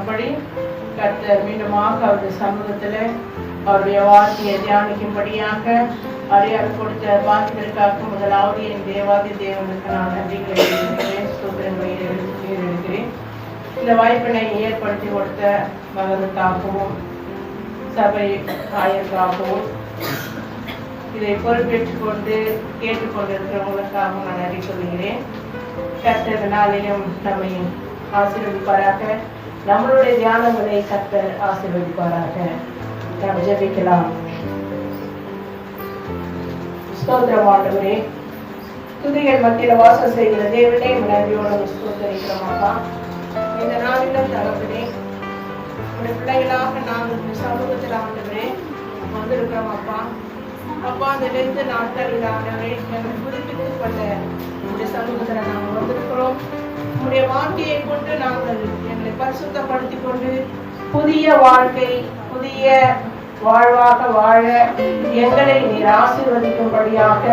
சொன்னபடி கர்த்தர் மீண்டுமாக அவருடைய சமூகத்தில் அவருடைய வார்த்தையை தியானிக்கும்படியாக அறியார் கொடுத்த பாக்கியத்திற்காக முதலாவது என் தேவாதி தேவனுக்கு நான் நன்றிகளை ஸ்தோத்திரங்களை எடுக்கிறேன். இந்த வாய்ப்பினை ஏற்படுத்தி கொடுத்த மகனுக்காகவும் சபை ஆயருக்காகவும் இதை பொறுப்பேற்றுக் கொண்டு கேட்டுக்கொண்டிருக்கிறவங்களுக்காகவும் நான் நன்றி சொல்கிறேன். கர்த்தர் நாளிலும் நம்மை ஆசீர்வதிப்பாராக. நம்மளுடைய தியானங்களை கர்த்தர் ஆசீர்வதிப்பாராக. நாம் ஜெபிக்கலாம். ஸ்தோத்திரம் ஆண்டவரே, துதிகள் மத்தியில வாசம் செய்கிற தேவனே, நன்றியோடு ஸ்தோத்திரிக்கிறோம் அப்பா. இந்த நாளிலும் தகப்பனே, உடைய பிள்ளைகளாக நாங்கள் சமூகத்தில் ஆண்டவரே வந்திருக்கிறோம் அப்பா. அப்பா, அந்த 2 நாட்களில் ஆண்டவரே எங்களை புதுப்பித்துக் கொள்ள உடைய சமூகத்தில் நாங்கள் வந்திருக்கிறோம். உடைய வார்த்தையை கொண்டு நாங்கள் எங்களை பரிசுத்தப்படுத்திக் கொண்டு புதிய வாழ்க்கை, புதிய வாழ்வாக வாழ எங்களை நீர் ஆசீர்வதிக்கும்படியாக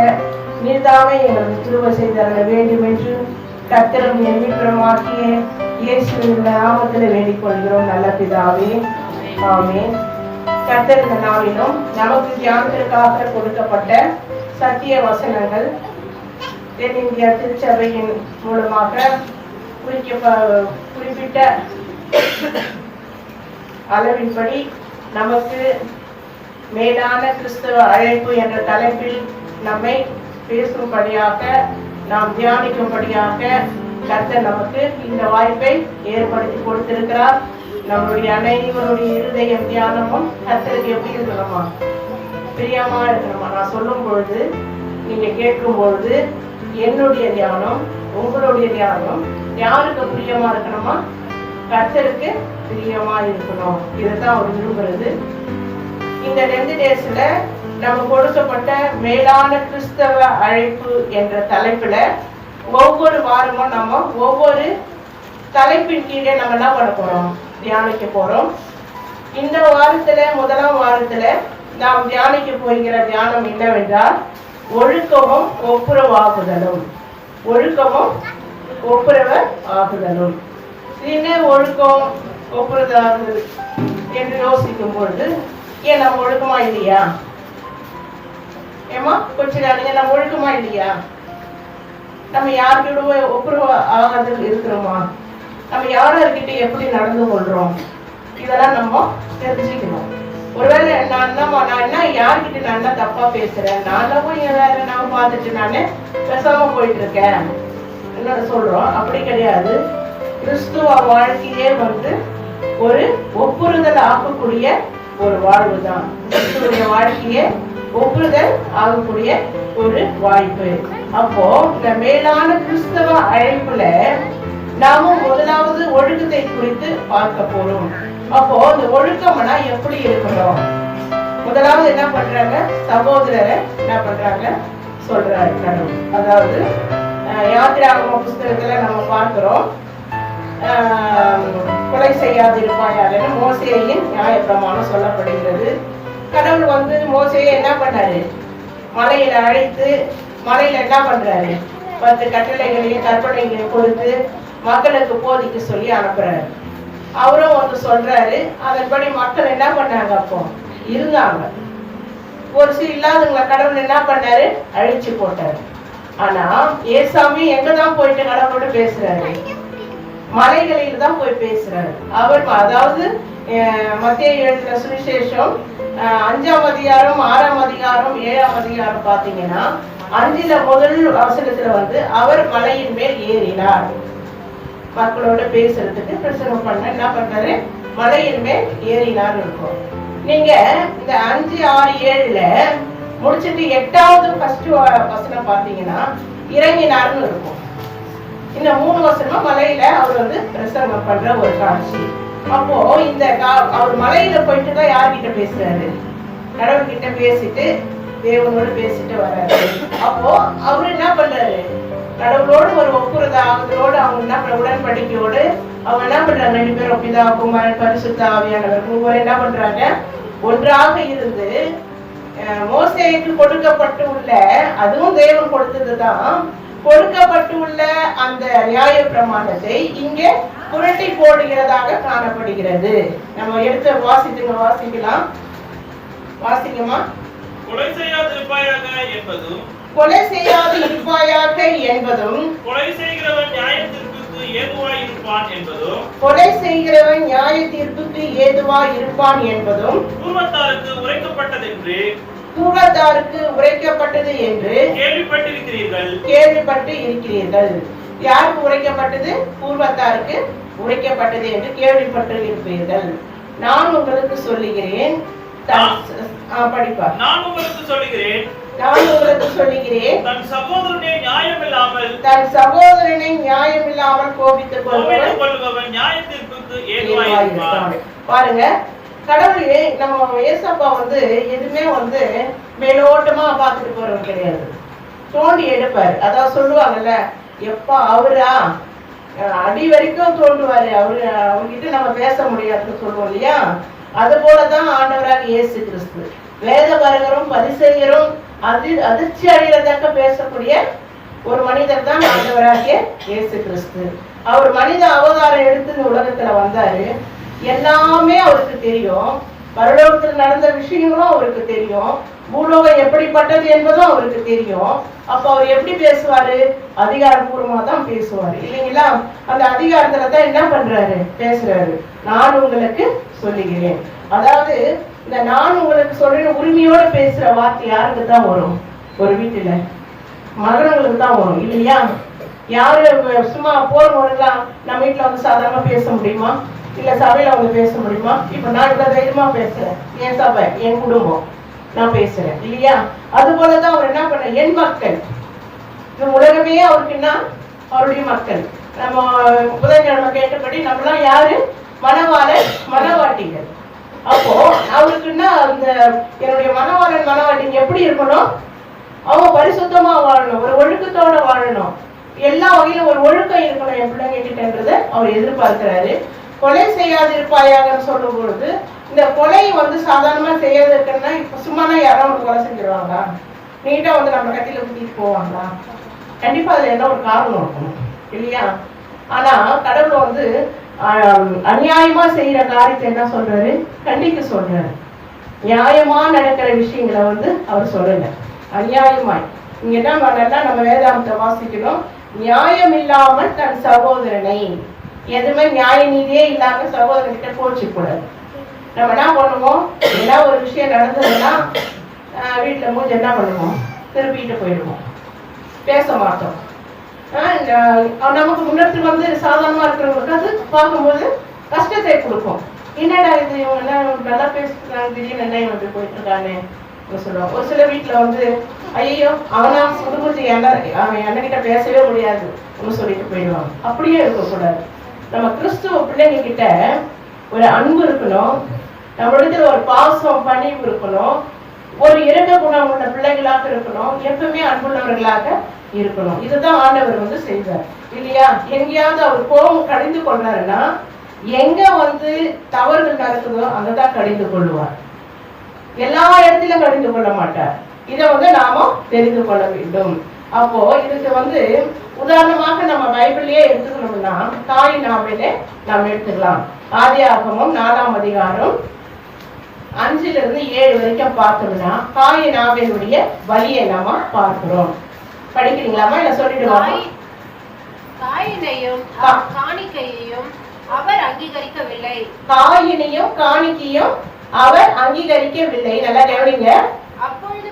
நீர்தாமே எங்களுக்கு கிருபை செய்தருள வேண்டும் என்று கர்த்தரும் என் மீட்பருமாகிய இயேசுவின் நாமத்தில் வேண்டிக் கொள்கிறோம் நல்ல பிதாவே, ஆமென். கர்த்தர் இந்த நாளிலும் நமக்கு தியானத்திற்காக கொடுக்கப்பட்ட சத்திய வசனங்கள் தென்னிந்திய திருச்சபையின் மூலமாக குறிப்பிட்ட அளவின்படி நமக்கு மேலான கிறிஸ்தவ அழைப்பு என்ற தலைப்பில் நம்மை பேசும்படியாக, நாம் தியானிக்கும்படியாக கர்த்தர் நமக்கு இந்த வாய்ப்பை ஏற்படுத்தி கொடுத்திருக்கிறார். நம்மளுடைய அனைவருடைய இருதய தியானமும் கர்த்தருக்கு எப்படி இருக்கணுமா? பிரியமா இருக்கணுமா? நான் சொல்லும் பொழுது, நீங்க கேட்கும் பொழுது என்னுடைய தியானம், உங்களுடைய தியானம் யாருக்கு பிரியமா இருக்கணுமா? கர்த்தருக்கு பிரியமா இருக்கணும். இதுதான் அவர் விரும்புறது. இந்த 2 டேஸ்ல நம்ம கொடுக்கப்பட்ட மேலான கிறிஸ்தவ அழைப்பு என்ற தலைப்புல ஒவ்வொரு வாரமும் நம்ம ஒவ்வொரு தலைப்பின் கீழே நம்ம என்ன பண்ண போறோம்? தியானிக்க போறோம். இந்த வாரத்துல, முதலாம் வாரத்துல நாம் தியானிக்க போகிற தியானம் என்னவென்றால் ஒழுக்கமும் ஒப்புரவாகுதலும். ஒழுக்கமும் ஒப்புரவ ஆகுதலும். என்ன ஒழுக்கம் ஒப்புரவாகுதல் என்று யோசிக்கும் பொழுது, ஏன் நம்ம ஒழுக்கமா இல்லையா? ஏமா கொஞ்சம் நம்ம ஒழுக்கமா இல்லையா? நம்ம யார்கிட்ட ஒப்புரவ ஆகாதல் இருக்கிறோமா? நம்ம யார்கிட்ட எப்படி நடந்து கொள்றோம்? இதெல்லாம் நம்ம தெரிஞ்சுக்கணும். ஒருவேளை நான் என்ன யார்கிட்ட நான் என்ன தப்பா பேசுறேன், நான் போய் வேற நான் பார்த்துட்டு நானே பேசாம போயிட்டு இருக்கேன் என்ன சொல்றோம்? அப்படி கிடையாது. கிறிஸ்துவ வாழ்க்கையே ஒரு ஒப்புறுதல் ஆகக்கூடிய ஒரு வாழ்வு தான். கிறிஸ்துவ வாழ்க்கையே ஒப்புறுதல் ஆகக்கூடிய ஒரு வாய்ப்பு. அப்போ இந்த மேலான கிறிஸ்தவ அழைப்புல நாம முதலாவது ஒழுக்கத்தை குறித்து பார்க்க போறோம். அப்போ இந்த ஒழுக்கம்னா எப்படி இருக்கணும்? முதலாவது என்ன பண்றாங்க? சகோதரரை என்ன பண்றாங்க சொல்றாரு கடவுள். அதாவது யாத்திராகம புஸ்தகத்துல நம்ம பார்க்கிறோம், கொலை செய்யாதிருப்பாயாருன்னு மோசேயின் நியாயப்பிரமாணம் சொல்லப்படுகிறது. கடவுள் மோசேயை என்ன பண்ணாரு? மலையில அழைத்து மலையில என்ன பண்றாரு? 10 கட்டளைகளையும் கற்பனைகளையும் கொடுத்து மக்களுக்கு போதிக்க சொல்லி அனுப்புறாரு. அவரும் சொல்றாரு. அதன்படி மக்கள் என்ன பண்ணாங்க? அப்போ இருந்தாங்க. ஒரு சில இல்லாதவங்களை கடவுள் என்ன பண்ணாரு? அழிச்சு போட்டாரு. ஆனா ஏசாமி எங்கதான் போயிட்டு கடவுளோட பேசுறாரு? மலைகளில் தான் போய் பேசுறாரு. அவர் அதாவது மத்தேயு எழுதின சுவிசேஷம் 5ஆம் அதிகாரம், 6ஆம் அதிகாரம், 7ஆம் அதிகாரம் பாத்தீங்கன்னா 5ல முதல் வசனத்துல அவர் மலையின் மேல் ஏறினார். மக்களோட பேசுறதுக்கு பிரசங்கம் பண்ண என்ன பண்றாரு? மலையின் மேல் ஏறினார் இருக்கும். நீங்க இந்த 5, 6, 7ல முடிச்சுட்டு 8வது ஃபர்ஸ்ட் வசனம் பாத்தீங்கன்னா இறங்கினார்னு இருக்கும். இந்த 3 வசனமா மலையில அவர் பிரசங்கம் பண்ற ஒரு காட்சி. அப்போ இந்த அவர் மலையில போயிட்டு தான் யார்கிட்ட பேசுறாரு? கடவுள்கிட்ட பேசிட்டு, தேவனோடு பேசிட்டு வர்றாரு. அப்போ அவரு என்ன பண்றாரு? கடவுளோடு ஒரு ஒப்புரதோடு அவங்க என்ன உடன்படிக்கையோடு அவங்க என்ன பண்றாங்க? 2 பேரும் பிதா, குமாரன், பரிசுத்த ஆவியானவர் ஒவ்வொரு என்ன பண்றாங்க? ஒன்றாக இருந்து மோசேக்கு கொடுக்கப்பட்டு உள்ள, அதுவும் தேவன் கொடுத்ததுதான், கொடுக்கப்பட்டு உள்ள அந்த நியாய பிரமாணத்தை இங்கே புரட்டி போடுகிறதாக காணப்படுகிறது. நம்ம எடுத்து வாசிக்கலாம். வாசிக்கமா. கொலை செய்யாது இருப்பாயாக என்பதும் கொலை செய்யாது இருப்பாயாக என்பதும் கொலை செய்கிறவன் நியாய தீர்ப்புக்கு ஏதுவாய் இருப்பான் என்பதும் கொலை செய்கிறவன் நியாய தீர்ப்புக்கு ஏதுவாய் இருப்பான் என்பதும் பூர்வத்தாருக்கு உரைக்கப்பட்டது என்று கேள்விப்பட்டு இருக்கிறீர்கள். யாருக்கு உரைக்கப்பட்டது? பூர்வத்தாருக்கு உரைக்கப்பட்டது என்று கேள்விப்பட்டு இருப்பீர்கள். நான் உங்களுக்கு சொல்லுகிறேன். நான் உங்களுக்கு சொல்லுகிறேன், தன் சகோதரனை நியாயமில்லாமல் கோபித்துக் கொள்பவன் நியாய தீர்ப்புக்கு ஏதுவாய் இருப்பான். பாருங்க, கடவுளே நம்ம ஏசப்பா எதுவுமே மேலோட்டமா பார்த்துட்டு போறவர் கிடையாது. தோண்டி எடுப்பாரு. அதாவது சொல்லுவாங்கல்ல, எப்பா அவரா அடி வரைக்கும் தோண்டுவாரு. அவர்கிட்ட நம்ம பேச முடியாதுன்னு சொல்லுவோம் இல்லையா? அது போலதான் ஆண்டவராக இயேசு கிறிஸ்து. வேத பரகரும் பரிசேயரும் அதிர்ச்சி அடையத்தக்க பேசக்கூடிய ஒரு மனிதர் தான் ஆண்டவராகிய இயேசு கிறிஸ்து. அவர் மனித அவதாரம் எடுத்து இந்த உலகத்துல வந்தாரு. எல்லாமே அவருக்கு தெரியும். பரலோகத்தில் நடந்த விஷயங்களும் அவருக்கு தெரியும். பூலோகம் எப்படிப்பட்டது என்பதும் அவருக்கு தெரியும். அப்ப அவர் எப்படி பேசுவாரு? அதிகாரப்பூர்வமா தான் பேசுவாரு இல்லைங்களா? அந்த அதிகாரத்துல தான் என்ன பண்றாரு? பேசுறாரு. நான் உங்களுக்கு சொல்லுகிறேன். அதாவது இந்த நான் உங்களுக்கு சொல்ற உரிமையோட பேசுற வார்த்தை யாருக்கு தான் வரும்? ஒரு வீட்டுல மகன்களுக்கு தான் வரும் இல்லையா? யாரு சும்மா போறவங்கலாம் நம்ம வீட்டுல சாதாரணமா பேச முடியுமா? இல்ல சபையில பேச முடியுமா? இப்ப நான் இவ்வளவு தைரியமா பேசுறேன். என் சபை, என் குடும்பம், நான் பேசுறேன் இல்லையா? அது போலதான் அவர் என்ன பண்ண, என் மக்கள், உலகமே அவருக்கு என்ன, அவருடைய மக்கள். நம்ம புதன்கிழமை கேட்டபடி நம்மளாம் யாரு? மனவாட்டிகள். அப்போ அவருக்குன்னா அந்த என்னுடைய மனவாட்டிங்க எப்படி இருக்கணும்? அவங்க பரிசுத்தமா வாழணும், ஒரு ஒழுக்கத்தோட வாழணும், எல்லா வகையிலும் ஒரு ஒழுக்கம் இருக்கணும் என் பிள்ளைங்க கிட்டன்றத அவர் எதிர்பார்க்கிறாரு. கொலை செய்யாது இருப்பாயாக சொல்லும் பொழுது இந்த கொலை சாதாரணமா செய்யறதுக்குன்னா இப்ப சும்மானா யாரும் கொலை செஞ்சிருவாங்களா? நீட்டா நம்ம கத்தியில குத்திட்டு போவாங்களா? கண்டிப்பா அதுல என்ன ஒரு காரணம் இருக்கணும் இல்லையா? ஆனா கடவுள் அநியாயமா செய்யற காரியத்தை என்ன சொல்றாரு? கண்டிக்க சொல்றாரு. நியாயமா நடக்கிற விஷயங்களை அவர் சொல்லல. அநியாயமாய் இங்கதான் நல்லா நம்ம வேதாந்தத்தை வாசிக்கணும். நியாயம் இல்லாமல் தன் சகோதரனை, எதுவுமே நியாய நீதியே இல்லாம சகோதரன்கிட்ட கோச்சு கூடாது. நம்ம என்ன பண்ணுவோம்? ஏதாவது ஒரு விஷயம் நடந்ததுன்னா வீட்டுல மூஞ்சி என்ன பண்ணுவோம்? திருப்பிட்டு போயிடுவோம், பேச மாட்டோம். நமக்கு முன்னேற்று சாதாரணமா இருக்கிறவங்களுக்கு அது பார்க்கும்போது கஷ்டத்தை கொடுக்கும். என்னடா இது, இவங்க எல்லாம் நல்லா பேசுறாங்க, திடீர்னு என்ன இவங்க போயிட்டு இருக்கானே சொல்லுவாங்க. ஒரு சில வீட்டுல ஐயோ அவனா சுடுகுத்தி அவன் என்னகிட்ட பேசவே முடியாது சொல்லிட்டு போயிடுவாங்க. அப்படியே இருக்கக்கூடாது. நம்ம கிறிஸ்துவ பிள்ளைங்க கிட்ட ஒரு அன்பு இருக்கணும், நம்மளிடத்துல ஒரு பாசம் பணிவு இருக்கணும், ஒரு இரக்க குணம் உள்ள பிள்ளைகளாக இருக்கணும், எப்பவுமே அன்புள்ளவர்களாக இருக்கணும். இதுதான் ஆண்டவர் செய்வார் இல்லையா? எங்கேயாவது அவர் கோபம் கடிந்து கொள்றாருன்னா எங்க தவறுகள் நடக்குதோ அங்கதான் கடிந்து கொள்வார். எல்லா இடத்திலும் கடிந்து கொள்ள மாட்டார். இதை நாம தெரிந்து கொள்ள வேண்டும். அப்போ இதுக்கு உதாரணமாக நம்ம பைபிள்லயே எடுத்துக்கணும்னா காயின் ஆபேலை நாம் எடுத்துக்கலாம். ஆதியாகமம் 4ஆம் அதிகாரம் 5-7 வரைக்கும் பார்த்தோம்னா காயின் ஆபேலுடைய வலியை நாம பார்க்கிறோம். படிக்கிறீங்களாமா இல்ல சொல்லிடுவாங்க? காயினையும் காணிக்கையையும் அவர் அங்கீகரிக்கவில்லை. காயினையும் காணிக்கையும் அவர் அங்கீகரிக்கவில்லை. நல்லா கவனிங்க. அப்பொழுது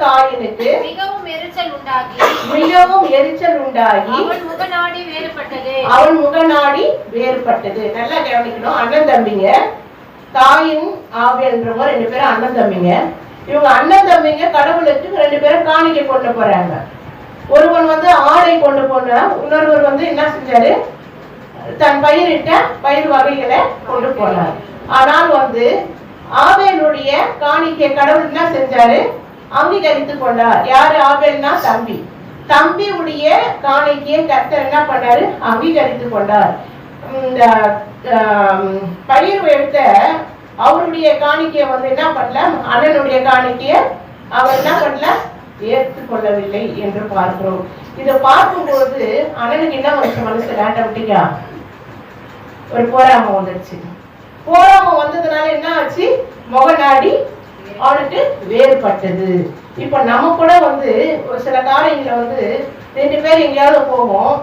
காயினுக்கு மிகவும் எரிச்சல் உண்டாகி அவன் முகநாடி வேறுபட்டது. நல்லா கவனிக்கணும். அண்ணன் தம்பிங்க, காயின் ஆபேல்ன்றவங்க 2 பேரும் அண்ணன் தம்பிங்க. இவங்க அண்ணன் தம்பிங்க கடவுளுக்கு 2 பேரும் காணிக்கை கொண்டு போறாங்க. ஒருவன் ஆடை கொண்டு போனா, இன்னொருவர் என்ன செஞ்சாரு? தன் பயிரிட்ட பயிர் வகைகளை கொண்டு போனார். ஆனால் ஆபேலுடைய காணிக்கை கடவுள் என்ன செஞ்சாரு? அங்கீகரித்து கொண்டார். யாரு? ஆபேல்னா தம்பி. தம்பியுடைய காணிக்கையை கர்த்தர் என்ன பண்ணாரு? அங்கீகரித்து கொண்டார். இந்த பயிர் எடுத்த அவருடைய காணிக்கையை என்ன பண்ணல? அண்ணனுடைய காணிக்கையை அவர் என்ன பண்ணல? ஏற்றுக்கொள்ளவில்லை என்று பார்க்கிறோம். இதை பார்க்கும்போது அண்ணனுக்கு என்ன வந்துச்சு மனசுல ஆட்டோமேட்டிக்கா ஒரு போராம வந்துருச்சு. போராம வந்ததுனால என்ன ஆச்சு, முகநாடி அவனுக்கு வேறுபட்டது. இப்ப நம்ம கூட வந்து ஒரு சில காரியங்களை வந்து 2 பேர் எங்கேயாவது போவோம்,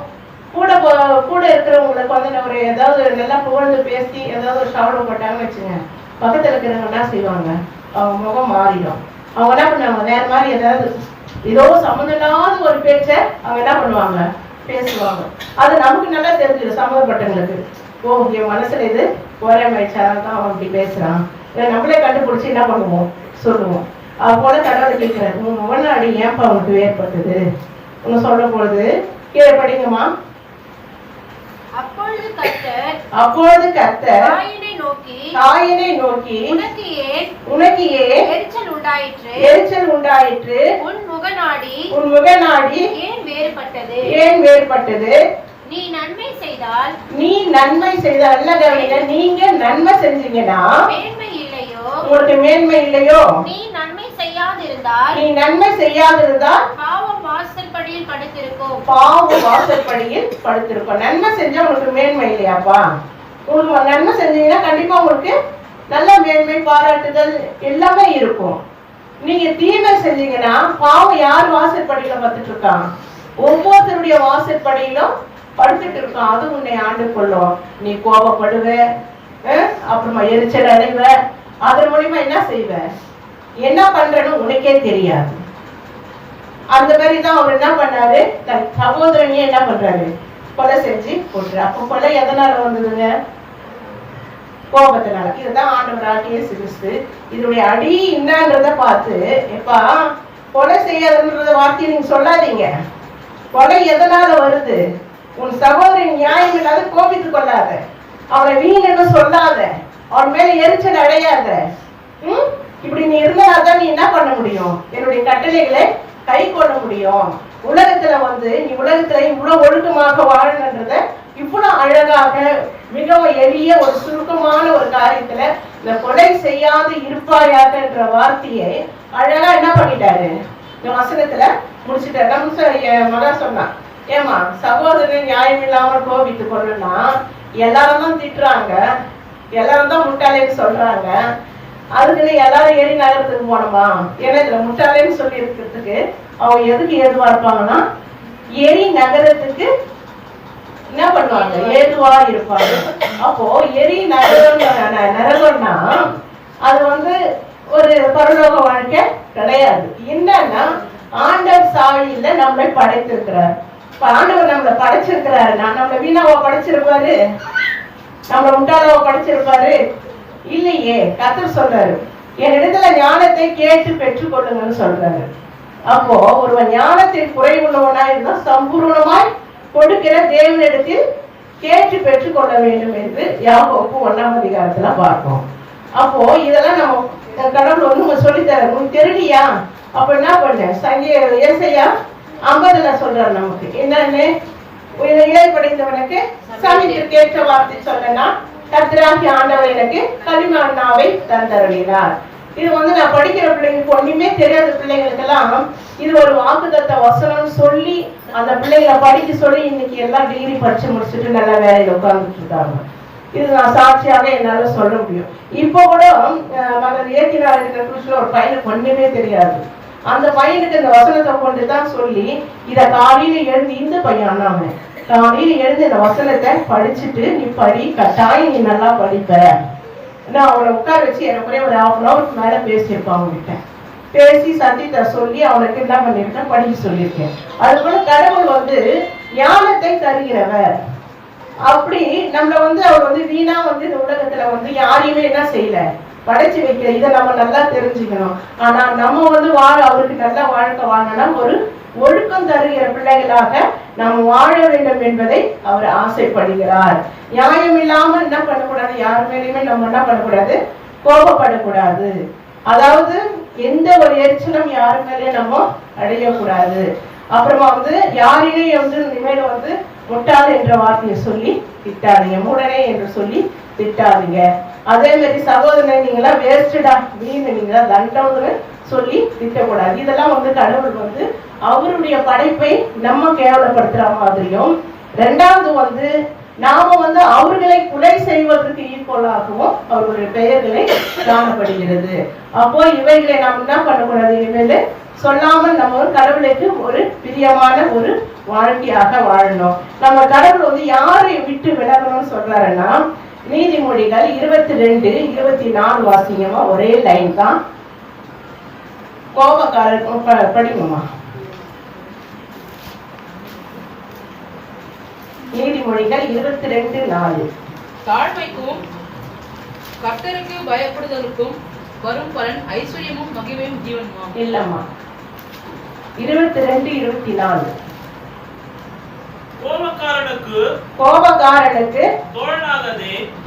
கூட இருக்கிறவங்களுக்கு வந்து ஒரு ஏதாவது நல்லா புகழ்ந்து பேசி ஏதாவது ஒரு ஷவுட் போட்டாங்கன்னு வச்சுங்க, பக்கத்துல இருக்கிறவங்க என்ன செய்வாங்க, அவங்க முகம் மாறிடும். அவங்க என்ன பண்ணுவாங்க, வேற மாதிரி ஏதோ சம்மந்தம் இல்லாத ஒரு பேச்சை அவங்க என்ன பண்ணுவாங்க, பேசுவாங்க. அது நமக்கு நல்லா தெரிஞ்சிடும் சம்மந்தப்பட்டவங்களுக்கு. ஓ, என் மனசுல இது ஒரே மயிச்சாரம் தான் அவன் அப்படி பேசுறான், நம்மளே கண்டுபிடிச்சி என்ன பண்ணுவோம், சொல்லுவோம். அது போல கடவுள் கேட்கிறாரு, உங்க முகநாடி ஏன்ப்பா அவனுக்கு வேறுபட்டது உங்க சொல்லும் பொழுது கீழே படிங்கம்மா. அப்பொழுது கர்த்தர் காயீனை நோக்கி உனக்கு ஏன் எரிச்சல் உண்டாயிற்று, உன் முகநாடி ஏன் வேறுபட்டது, நீ நன்மை செய்தால் இல்ல கவனிங்க, நீங்க நன்மை செஞ்சீங்கன்னா உங்களுக்கு மேன்மை இல்லையோ, நீ நன்மை செய்யாதிருந்தால் பாவம் வாசற்படியில் படுத்திருக்கும். நன்மை செஞ்சா உங்களுக்கு மேன்மை இல்லையாப்பா? உங்களுக்கு நன்மை செஞ்சீங்கன்னா கண்டிப்பா உங்களுக்கு நல்ல மேன்மை பாராட்டுதல் எல்லாமே இருக்கும். நீங்க தீமை செஞ்சீங்கன்னா பாவம் யார் வாசற்படியில படுத்துட்டு இருக்கான், ஒவ்வொருத்தருடைய வாசற்படியிலும் படுத்துட்டு இருக்கான். அது உன்னை ஆண்டு கொள்ளும். நீ கோபப்படுவ, அப்புறமா எரிச்சல் அடைவ, அதன் மூலியமா என்ன செய்வ, என்ன பண்றன்னு உனக்கே தெரியாது. அந்த மாதிரிதான் அவர் என்ன பண்ணாரு, தன் சகோதரனையே என்ன பண்றாரு, கொலை செஞ்சு போட்டுரு. அப்ப கொலை எதனால வந்ததுங்க, கோபத்தினால. இதுதான் ஆண்டவராகிய இயேசு கிறிஸ்து இதனுடைய அடி என்னன்றத பார்த்து, எப்பா கொலை செய்யாதுன்றத வார்த்தையை நீங்க சொல்லாதீங்க. கொலை எதனால வருது, உன் சகோதரன் நியாயம் இல்லாத கோபித்து கொள்ளாத, அவனை வீணன்னு சொல்லாத, அவன் மேல எரிச்சல் அடையாத. இப்படி நீ இருந்தாதான் நீ என்ன பண்ண முடியும், என்னுடைய கட்டளைகளை கை கொள்ள முடியும். உலகத்துல வந்து நீ உலகத்துல இவ்வளவு ஒழுக்கமாக வாழணுன்றத இவ்வளவு அழகாக மிகவும் எளிய ஒரு சுருக்கமான ஒரு காரியத்துல இந்த கொலை செய்யாது இருப்பாயாக என்ற வார்த்தையை அழகா என்ன பண்ணிட்டாரு, இந்த வசனத்துல முடிச்சுட்டாரு. நம்ம மகன் சொன்னான், ஏமா சகோதரன் நியாயம் இல்லாமல் கோபித்து கொள்ளுன்னா எல்லாரும் தான் திட்டுறாங்க, எல்லாரும் தான் முட்டாளேன்னு சொல்றாங்க, அதுக்குன்னு எல்லாரும் ஏறி நகரத்துக்கு போனோமா? ஏன்னா இதுல முட்டாளேன்னு சொல்லி இருக்கிறதுக்கு அவங்க எதுக்கு ஏதுவா இருப்பாங்கன்னா, எரி நகரத்துக்கு என்ன பண்ணுவாங்க, ஏதுவா இருப்பாங்க. அப்போ எரி நரகம்னா அது வந்து ஒரு பரலோக வாழ்க்கை கிடையாது. என்னன்னா ஆண்டவர் சாவியில நம்மளை படைத்திருக்கிறார். இப்ப ஆண்டவர் நம்மளை படைச்சிருக்கிறாருன்னா நம்மளை வீணாவா படைச்சிருப்பாரு, நம்மளை முட்டாளாவா படைச்சிருப்பாரு? இல்லையே. கர்த்தர் சொல்றாரு, என்னிடத்துல ஞானத்தை கேட்டு பெற்றுக் கொள்ளுங்கன்னு சொல்றாரு. அப்போ ஒருவன் ஞானத்தில் குறைவுள்ளவனா இருந்தா சம்பூர்ணமாய் கொடுக்கிற தேவனிடத்தில் கேட்டு பெற்றுக் கொள்ள வேண்டும் என்று யாக்கோபு 1ஆம் அதிகாரத்துல பார்ப்போம். அப்போ இதெல்லாம் நம்ம கடவுள் வந்து சொல்லித்தர, உனக்கு தெரியலையா? அப்ப என்ன பண்ண, ஏசாயா 50ல சொல்றாரு நமக்கு என்னன்னு, இலை படைத்தவனுக்கு சமயத்திற்கு ஏற்ற வார்த்தை சொல்லனா கர்த்தராகிய ஆண்டவர் எனக்கு களிமண்ணாவை தந்தருளினார். இது வந்து நான் படிக்கிற பிள்ளைங்களுக்கு ஒண்ணுமே தெரியாத பிள்ளைங்களுக்கு எல்லாம் இது ஒரு வாக்குத்தத்த வசனம் சொல்லி அந்த பிள்ளைகளை படிக்க சொல்லி இன்னைக்கு எல்லாம் டிகிரி படிச்சு முடிச்சுட்டு நல்ல வேலையில உட்கார்ந்துட்டு இருக்காங்க. இது நான் சாட்சியாக என்னால சொல்ல முடியும். இப்போ கூட மகன் ஏற்றினார் இருக்கிற ஒரு பையனுக்கு ஒண்ணுமே தெரியாது. அந்த பையனுக்கு இந்த வசனத்தை கொண்டுதான் சொல்லி இத காலையில எழுந்து, இந்த பையன் அண்ணாம காலையில எழுந்து இந்த வசனத்தை படிச்சுட்டு நீ படி, கட்டாயம் நீ நல்லா படிப்ப. நான் அவனை உட்கார வச்சு எனக்கு ஒரு 1/2 hour மேல பேசியிருப்பான். அவங்ககிட்ட பேசி சத்தியத்தை சொல்லி அவனுக்கு என்ன பண்ணிருக்கேன், படிக்க சொல்லியிருக்கேன். அது போல கடவுள் வந்து ஞானத்தை தருகிறவர். அப்படி நம்மள வந்து அவர் வந்து வீணா வந்து இந்த உலகத்துல வந்து யாரையுமே என்ன செய்யல, படைச்சு வைக்கிற. இதை நம்ம நல்லா தெரிஞ்சுக்கணும். ஆனா நம்ம வந்து அவருக்கு நல்ல வாழ்க்கை வாழணும்னா ஒரு ஒழுக்கம் தருகிற பிள்ளைகளாக நாம் வாழ வேண்டும் என்பதை அவர் ஆசைப்படுகிறார். நியாயம் இல்லாமல் என்ன பண்ணக்கூடாது, யார் மேலேயுமே நம்ம என்ன பண்ணக்கூடாது, கோபப்படக்கூடாது. அதாவது எந்த ஒரு எரிச்சலும் யாரு மேலேயும் நம்ம அடையக்கூடாது. அப்புறமா வந்து யாரையும் வந்து இனிமேல வந்து முட்டாள் என்ற வார்த்தையை சொல்லி திட்டாதீங்க, மூடனே என்று சொல்லி திட்டாதீங்க. அதே மாதிரி சகோதரனை நீங்களா வேஸ்டடா வீண், நீங்களா தண்டம்னு சொல்லி திட்டக்கூடாது. இதெல்லாம் வந்து கடவுள் வந்து அவருடைய படைப்பை நம்ம கேவலப்படுத்துற மாதிரியும், ரெண்டாவது வந்து நாம வந்து அவர்களை கொலை செய்வதற்கு ஈக்குவலாகவும் அவருடைய பெயர்களை காணப்படுகிறது. அப்போ இவைகளை நாம் என்ன பண்ணக்கூடாது, இனிமேல் சொல்லாமல் நம்ம கடவுளுக்கு ஒரு பிரியமான ஒரு வாழ்க்கையாக வாழணும். நம்ம கடவுள் வந்து யாரை விட்டு விலகணும்னு சொல்றாருன்னா, நீதிமொழிகள் 22:24 வாசிங்கம்மா. ஒரே லைன் தான். கோபக்காரர் படிங்கம்மா. நீதிமொழிகள் 22:4. தாழ்மைக்கும் கர்த்தருக்கு பயப்படுதலுக்கும் வரும் பலன் ஐஸ்வர்யமும் மகிமையும் ஜீவனுமா. இல்லம்மா, 22:24. கோபக்காரனுக்கு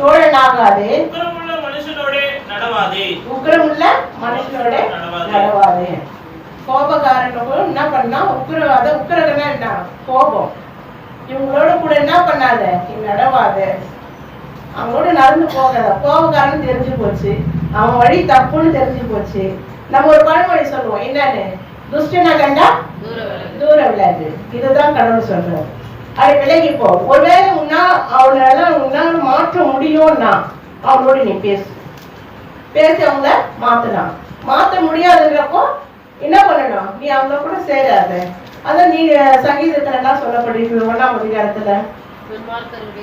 தோழனாகாதே, உக்கிரமுள்ள மனுஷனோட நடவாதே. கோபக்காரனுக்கு என்ன பண்ணா, உக்கிரகனா என்ன, கோபம். இவங்களோட கூட என்ன பண்ணாத, நடவாத, அவங்களோட நடந்து போகாத. கோபக்காரன் தெரிஞ்சு போச்சு, அவன் வழி தப்புன்னு தெரிஞ்சு போச்சு. நம்ம ஒரு பழமொழி சொல்லுவோம், என்னன்னு, துஷ்டனா கண்டா தூர விளையாது. இதுதான் கடவுள் சொல்றாரு. அது விலகிப்போ. ஒருவேளை உன்னால மாற்ற முடியும்னா அவங்களோட நீ பேசி அவங்கள மாத்தலாம். மாற்ற முடியாதுன்றப்போ என்ன பண்ணணும், நீ அவங்க கூட சேராத. அதான் நீ சங்கீதத்துல என்ன சொல்லப்பட்டிருக்கு, 1ஆம் அதிகாரத்துல,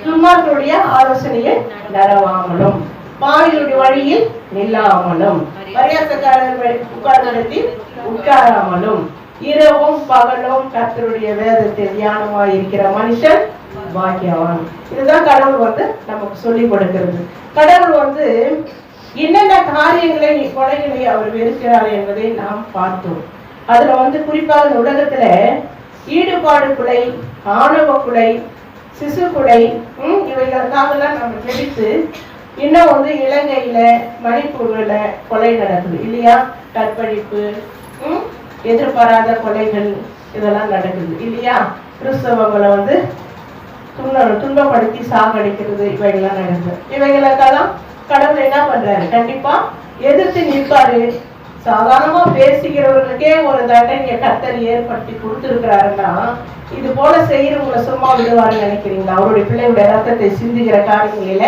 துன்மார்க்கருடைய ஆலோசனையை நடவாமலும் பாவிகளுடைய வழியில் நில்லாமலும் பரியாசக்காரர் உட்கார்ந்திடத்தில் உட்காராமலும் இரவும் பகலும் கர்த்தருடைய வேதத்தில் தியானமாய் இருக்கிற மனுஷன் பாக்கியவான். இதுதான் கடவுள் வந்து நமக்கு சொல்லி கொடுக்கிறது. கடவுள் வந்து என்னென்ன காரியங்களை கொலைகளை அவர் வெறுக்கிறார் என்பதை நாம் பார்த்தோம். அதுல வந்து குறிப்பாக உலகத்துல ஈடுபாடு கொலை, ஆணவ கொலை, சிசு கொலை, இவைகளுக்காகலாம் நம்ம பிடித்து இன்னும் வந்து இலங்கையில மணிப்பூர்ல கொலை நடக்குது இல்லையா, கற்பழிப்பு, எதிர்பாராத கொலைகள் இதெல்லாம் நடக்குது இல்லையா, கிறிஸ்தவங்களை வந்து துன்பப்படுத்தி சாகடிக்கிறது, இவைகள்லாம் நடக்குது. இவைகளுக்கெல்லாம் கடவுள் என்ன பண்றாரு, கண்டிப்பா எதிர்த்து நிற்பாரு. சாதாரணமா பேசுகிறவர்களுக்கே ஒரு தண்டனையை கர்த்தர் ஏற்படுத்தி கொடுத்திருக்கிறாருன்னா, இது போல செய்யறவங்களை சும்மா விடுவாருன்னு நினைக்கிறீங்களா? அவருடைய பிள்ளையுடைய ரத்தத்தை சிந்துகிற காரியங்களில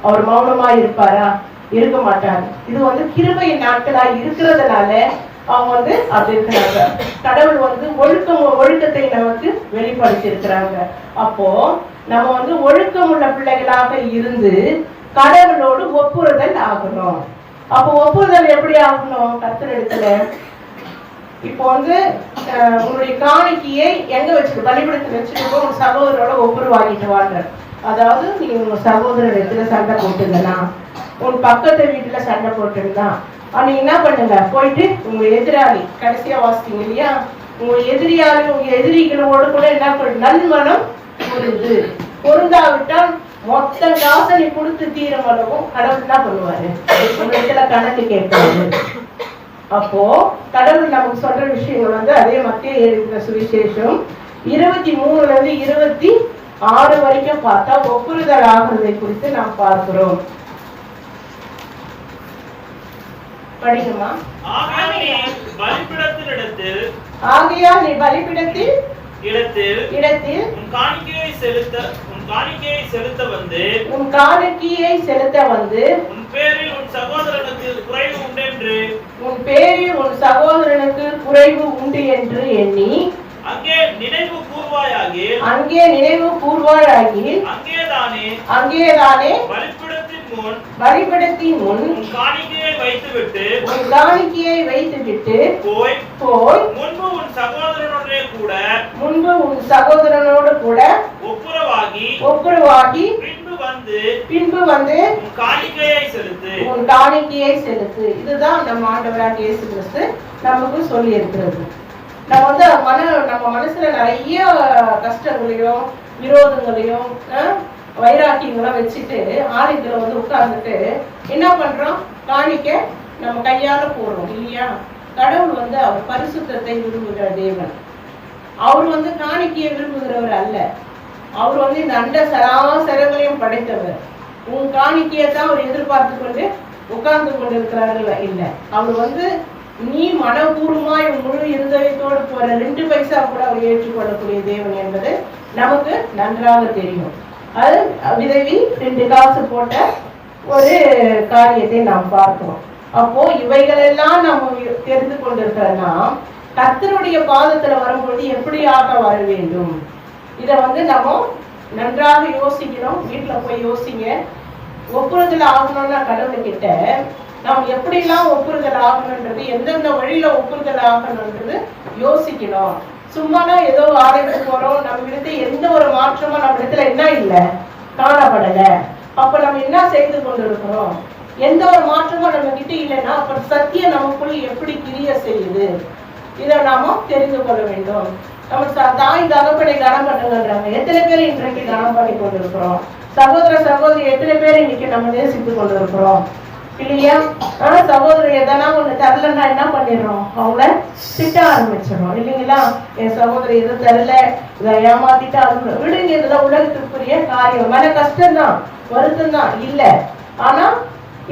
அவர் மௌனமா இருப்பாரா? இருக்க மாட்டார். இது வந்து கிருபையின் நாட்களா இருக்கிறதுனால அவங்க வந்து அப்படி இருக்கிறாங்க. கடவுள் வந்து ஒழுக்கத்தை நமக்கு வெளிப்படுத்தி இருக்கிறாங்க. அப்போ நம்ம வந்து ஒழுக்கம் உள்ள பிள்ளைகளாக இருந்து கடவுளோடு ஒப்புறுதல் ஆகணும். அப்போ ஒப்புறுதல் எப்படி ஆகணும்? கர்த்தரிடத்துல இப்போ வந்து உங்களுடைய காணிக்கையை எங்க வச்சுட்டு, பலிபீடத்தில் வச்சுட்டு உங்க சகோதரோட ஒப்புரவாகிட்டு வாங்க. அதாவது நீங்க உங்க சகோதரர் இடத்துல சண்டை போட்டுங்கன்னா, உன் பக்கத்து வீட்டுல சண்டை போட்டுருந்தா நீங்க என்ன பண்ணுங்க, போயிட்டு உங்க எதிராளி, கடைசியா வாசித்தீங்க இல்லையா, உங்க எதிரிகளோடு கூட என்ன பண்ணு, நல்மனம் பொருந்தாவிட்டால் மொத்த காசை நீ கொடுத்து தீரமளவும் கடவுள் என்ன பண்ணுவாரு, உங்க இடத்துல கணக்கு கேட்பாரு. அப்போ கடவுள் நமக்கு சொல்ற விஷயங்கள் வந்து அதே மத்திய எழுதின சுவிசேஷம் 23-26 வரைக்கும் பார்த்தா ஒப்புறுதல் ஆகிறதை குறித்து நாம் பார்க்கிறோம். படிக்குமா? ஆகையால் நீ பலிபீடத்தில் இடத்தில் உன் காணிக்கையை செலுத்த வந்து உன் பேரில் உன் சகோதரனுக்கு குறைவு உண்டு என்று எண்ணி அங்கே நினைவு கூர்வாயாகி அங்கேதானே பலிபீடத்தின் முன் உன் காணிக்கையை வைத்துவிட்டு போய் முன்பு உன் சகோதரனோடு கூட ஒப்புரவாகி பின்பு வந்து உன் காணிக்கையை செலுத்து. இதுதான் நம்ம ஆண்டவராகிய இயேசு கிறிஸ்து நமக்கு சொல்லி இருக்கிறது. நம்ம வந்து நம்ம மனசுல நிறைய கஷ்டங்களையும் விரோதங்களையும் வைராக்கியங்களும் வச்சுட்டு ஆலயத்துல வந்து உட்கார்ந்துட்டு என்ன பண்றோம், காணிக்க நம்ம கையால போடுறோம் இல்லையா. கடவுள் வந்து அவர் பரிசுத்தத்தை விரும்புகிற தேவன். அவர் வந்து காணிக்கையை விரும்புகிறவர் அல்ல. அவர் வந்து இந்த அண்ட சராசரங்களையும் படைத்தவர். உன் காணிக்கையை தான் அவர் எதிர்பார்த்து கொண்டு உட்கார்ந்து கொண்டு இருக்கிறார்கள் இல்லை. அவர் வந்து நீ மனப்பூர்வமாய் முழு இருதயத்தோடு போற 2 பைசா கூட அவர் ஏற்றுக்கொள்ளக்கூடிய தேவன் என்பது நமக்கு நன்றாக தெரியும். அது விதவி 2 காசு போட்ட ஒரு காரியத்தை நாம் பார்க்கிறோம். அப்போ இவைகளெல்லாம் நம்ம தெரிந்து கொண்டிருக்கிறோம்னா கர்த்தருடைய பாதத்துல வரும்பொழுது எப்படியாக வர வேண்டும், இதை நம்ம நன்றாக யோசிக்கணும். வீட்டுல போய் யோசிங்க. ஒப்புறுதல் ஆகணும்னா கடவுள்கிட்ட நாம் எப்படிலாம் ஒப்புறுதல் ஆகணுன்றது, எந்தெந்த வழியில ஒப்புறுதல் ஆகணுன்றது யோசிக்கணும். சும்மாதான் ஏதோ ஆலயத்துக்கு போறோம், நம்ம இடத்துல எந்த ஒரு மாற்றமும் நம்ம இடத்துல என்ன இல்லை, காணப்படல. அப்ப நம்ம என்ன செய்து கொண்டிருக்கிறோம்? எந்த ஒரு மாற்றமும் நம்ம கிட்ட இல்லைன்னா அப்ப சத்தியம் நமக்குள்ள எப்படி கிரிய செய்யுது, இதை நாம தெரிந்து கொள்ள வேண்டும். நம்ம தாய் தகப்பனை கனம் பண்ணுங்கன்றாங்க. எத்தனை பேர் இன்றைக்கு கனம் பண்ணி கொண்டிருக்கிறோம்? சகோதர சகோதரி எத்தனை பேர் இன்னைக்கு நம்ம நேசித்து கொண்டிருக்கிறோம் இல்லையா? சகோதரி எதனா ஒண்ணு தரலன்னா என்ன பண்ணிடுறோம்? அவங்கள திட்ட ஆரம்பிச்சிடறோம் இல்லைங்களா? என் சகோதரி எதுவும் தரல, இதை ஏமாத்திட்டா விடுங்க. இதெல்லாம் உலகத்துக்குரிய காரியம். மன கஷ்டம்தான், வருத்தம் தான் இல்ல. ஆனா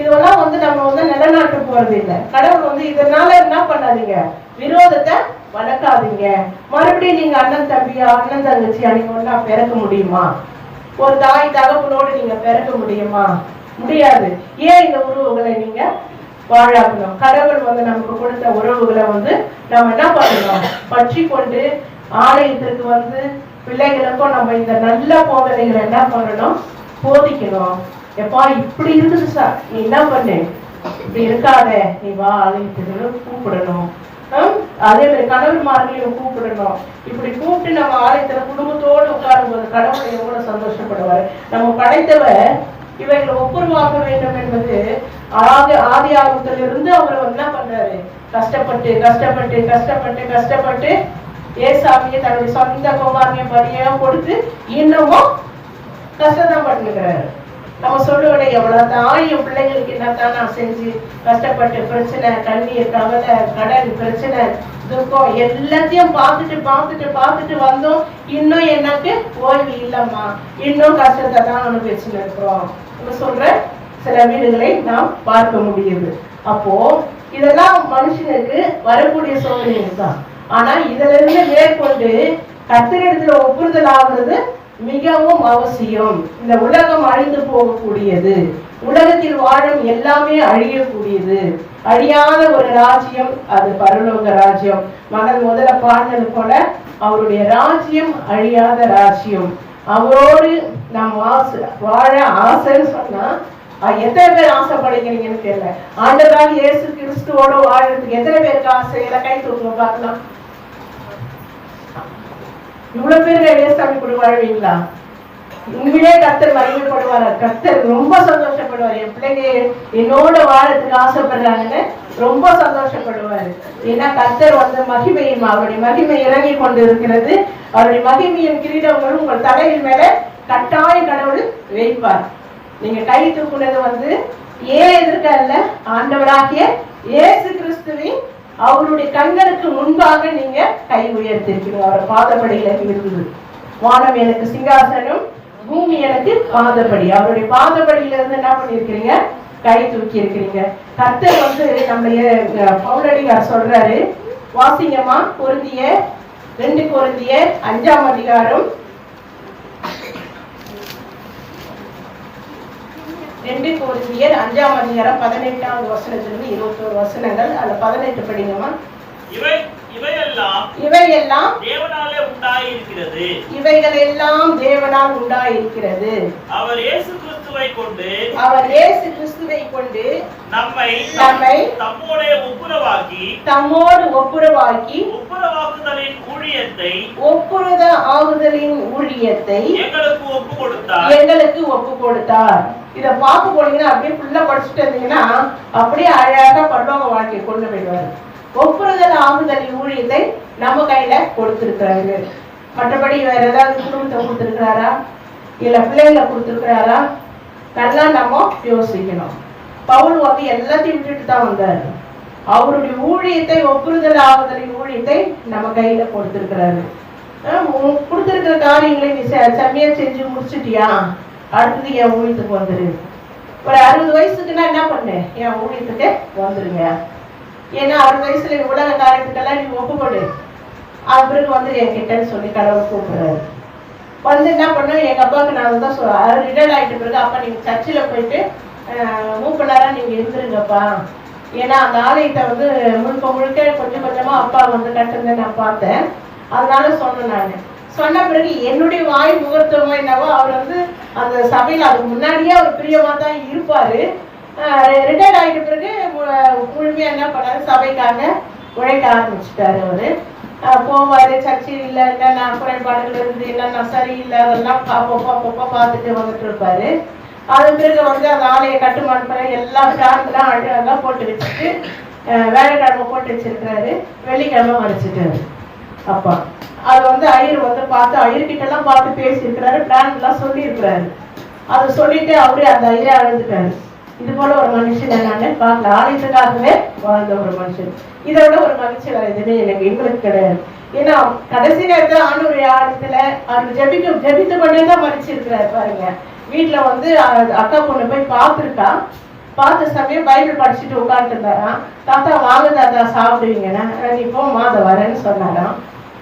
இதெல்லாம் நம்ம நிலநாட்டு போறது இல்லை. கடவுள் இதனால என்ன பண்ணாதீங்க, விரோதத்தை வளர்க்காதீங்க. மறுபடியும் நீங்க அண்ணன் தம்பியா அண்ணன் தங்கச்சியா நீங்க ஒன்னா பிறக்க முடியுமா? ஒரு தாய் தகப்பனோடு நீங்க பிறக்க முடியுமா? முடியாது. ஏன் இந்த உறவுகளை நீங்க வாழாக்கணும்? கடவுள் நமக்கு கொடுத்த உறவுகளை நம்ம என்ன பண்ணணும், பற்றி கொண்டு ஆலயத்திற்கு பிள்ளைகளுக்கும் நம்ம இந்த நல்ல போதனைகளை என்ன பண்ணணும், போதிக்கணும். எப்பா இப்படி இருக்குது சார், நீ என்ன பண்ணு, இப்படி இருக்காத, நீ வா ஆலயத்துக்கு கூப்பிடணும். அதே மாதிரி கணவன்மார்களையும் கூப்பிடணும். இப்படி கூப்பிட்டு நம்ம ஆலயத்துல குடும்பத்தோடு உட்காரும் போது கடவுளை எவ்வளவு சந்தோஷப்படுவார். நம்ம படைத்தவர் இவைகளை ஒப்புரவாக்க வேண்டும் என்பது ஆதி ஆகத்திலிருந்து அவர் என்ன பண்றாரு, கஷ்டப்பட்டு கஷ்டப்பட்டு கஷ்டப்பட்டு கஷ்டப்பட்டு ஏசாமியை தன்னுடைய சொந்த குமாரனைய பரியா கொடுத்து இன்னமும் கஷ்டம் பண்ணிக்கிறாரு. நம்ம சொல்லுவதை எவ்வளவுதான் என் பிள்ளைங்களுக்கு என்னத்தான் நான் செஞ்சு கஷ்டப்பட்டு பிரச்சனை, கண்ணீர், கவலை, கடன் பிரச்சனை, துக்கம் எல்லாத்தையும் பார்த்துட்டு பார்த்துட்டு பார்த்துட்டு வந்தோம். இன்னும் எனக்கு ஓய்வு இல்லம்மா, இன்னும் கஷ்டத்தை தான் அனுபவிச்சுன்னு இருக்கிறோம் சொல்ற சில வீடுகளை நாம் பார்க்க முடியுது. அப்போ இதெல்லாம் மனுஷனுக்கு வரக்கூடிய சோதனைகள் தான். ஆனா இதுல இருந்து மேற்கொண்டு கர்த்தரிடத்துல ஒப்புறுதல் ஆகுறது மிகவும் அவசியம். இந்த உலகம் அழிந்து போகக்கூடியது, உலகத்தில் வாழும் எல்லாமே அழியக்கூடியது. அழியாத ஒரு ராஜ்யம் அது பரலோக ராஜ்யம். மகன் முதல்ல பாடினது போல அவருடைய ராஜ்யம் அழியாத ராஜ்யம். அவரோடு நாம் வாழ ஆசைன்னு சொன்னா எத்தனை பேர் ஆசைப்படுகிறீங்கன்னு தெரியல. ஆண்டவராக இயேசு கிறிஸ்துவோட வாழறதுக்கு எத்தனை பேருக்கு ஆசை? கை தூக்குங்க பார்க்கலாம். இவ்வளவு பேர் ஏசாமி கூட வாழ்வீங்களா? உண்மையிலே கர்த்தர் மகிமைப்படுவார். கர்த்தர் ரொம்ப சந்தோஷப்படுவார். என் பிள்ளைங்க என்னோட வாழறதுக்கு ஆசைப்படுறாங்கன்னு ரொம்ப சந்தோஷப்படுவாரு. ஏன்னா கர்த்தர் மகிமையும் அவருடைய மகிமை இறங்கி கொண்டு இருக்கிறது. அவருடைய மகிமையின் கிரீடங்களும் உங்கள் தலையின் மேல கட்டாய கடவுள் வைப்பார். நீங்க கை தூக்குனது ஏன் எதிர்க்கல்ல, ஆண்டவராகிய இயேசு கிறிஸ்துவின் அவருடைய கண்களுக்கு முன்பாக நீங்க கை உயர்த்திருக்கீங்க. அவர் பாதப்படியில இருக்குது. வானம் எனக்கு சிங்காசனம், பூமி எனக்கு பாதப்படி. அவருடைய பாதப்படியில இருந்து என்ன பண்ணிருக்கிறீங்க, கை தூக்கி இருக்கிறீங்க. கர்த்தர் நம்முடைய பவுலடியார் சொல்றாரு, வாசிங்கம்மா கொரிந்தியர் 2 கொரிந்தியர் 5ஆம் அதிகாரம் 2 கொரிந்தியர் 5ஆம் அதிகாரம் 18ஆவது வசனத்திலிருந்து 21 வசனங்கள். அதுல 18 படிங்கம்மா. இவையெல்லாம் தேவனாலே உண்டாயிருக்கிறது. இவைகளெல்லாம் தேவனால் உண்டாயிருக்கிறது. அவர் இயேசு கிறிஸ்துவை கொண்டு நம்மை தம்மோடு ஒப்புரவாக்கி ஒப்புரவாக்குதலின் ஊழியத்தை எங்களுக்கு ஒப்பு கொடுத்தார். இத பார்க்க போனீங்கன்னா அப்படியே ஃபுல்லா படிச்சுட்டு இருந்தீங்கன்னா அப்படியே அழகா பரலோக வாழ்க்கையை கொண்டு போயிடுவாரு. ஒப்புறுதல் ஆகுதலின் ஊழியத்தை நம்ம கையில கொடுத்திருக்கிறாரு. மற்றபடி வேற ஏதாவது குடும்பத்தை கொடுத்திருக்கிறாரா, இல்ல பிள்ளைங்களை கொடுத்திருக்கிறாரா? நல்லா நம்ம யோசிக்கணும். பவுல் எல்லாத்தையும் விட்டுட்டு தான் வந்தாரு. அவருடைய ஊழியத்தை, ஒப்புறுதல் ஆகுதலின் ஊழியத்தை நம்ம கையில கொடுத்திருக்கிறாரு. கொடுத்திருக்கிற காரியங்களை நீ செம்மையா செஞ்சு முடிச்சுட்டியா, அடுத்தது என் ஊழியத்துக்கு வந்துரு. ஒரு 60 வயசுக்குன்னா என்ன பண்ணு, என் ஊழியத்துக்கு வந்துருங்க. ஏன்னா 60 வயசுல உலக காரியத்துக்கெல்லாம் நீ ஒப்புக்கொடு, அது பிறகு வந்து என்கிட்டன்னு சொல்லி கடவுள் கூப்பிடுறாரு. வந்து என்ன பண்ணும், எங்க அப்பாவுக்கு நான் தான் சொல்றேன், ரிட்டையர்ட் ஆகிட்ட பிறகு அப்பா நீங்க சர்ச்சில் போயிட்டு மூப்பனாரா நீங்க இருந்துருங்கப்பா, ஏன்னா அந்த ஆலயத்தை வந்து முழுக்க முழுக்க கொஞ்சம் கொஞ்சமா அப்பா வந்து கட்டுறதை நான் பார்த்தேன், அதனால சொன்னேன். நான் சொன்ன பிறகு என்னுடைய வாய் முகூர்த்தமோ என்னவோ அவர் வந்து அந்த சபையில் அதுக்கு முன்னாடியே அவர் பிரியமா தான் இருப்பாரு. ரிட்டையர்ட் ஆகிட்ட பிறகு முழுமையா என்ன பண்ணாரு, சபைக்காக உழைக்க ஆரம்பிச்சுட்டாரு. அவரு போவாரு, சர்ச்சையில் என்னென்ன குறைபாடுகள் இருந்து என்னென்ன சரியில்லை அதெல்லாம் அப்பப்போ பார்த்துட்டு வந்துட்டு இருப்பாரு. அது பிறகு வந்து அந்த ஆலய கட்டுமான எல்லாம் ஃபேன்லாம் அழகெல்லாம் போட்டு வச்சுட்டு வேலைக்கிழமை போட்டு வச்சிருக்கிறாரு, வெள்ளிக்கிழமை மறைச்சிட்டாரு அப்பா. அது வந்து ஐயர் வந்து பார்த்து ஐயர்கிட்டலாம் பார்த்து பேசியிருக்கிறாரு, பிளான்லாம் சொல்லியிருக்கிறாரு. அதை சொல்லிட்டு அவரே அந்த ஐயரை அழுதுட்டாரு. இது போல ஒரு மனுஷன் என்னன்னு பார்க்கல, ஆலயத்துக்காகவே வாழ்ந்த ஒரு மனுஷன். இதை விட ஒரு மகிழ்ச்சி வேற எதுவுமே எனக்கு எங்களுக்கு கிடையாது. ஏன்னா கடைசி நேரத்தில் ஆண்டவருடைய ஆலயத்துல அவர் ஜெபித்து கொண்டே தான் மறைச்சிருக்கிறாரு. பாருங்க, வீட்டுல வந்து அக்கா பொண்ணு போய் பார்த்துருக்கா, பார்த்த சமயம் பைபிள் படிச்சுட்டு உட்காந்துட்டு இருந்தாராம். தாத்தா வாங்க தாத்தா சாப்பிடுவீங்கன்னா, நீ போமா அதை வரேன்னு சொன்னாராம்.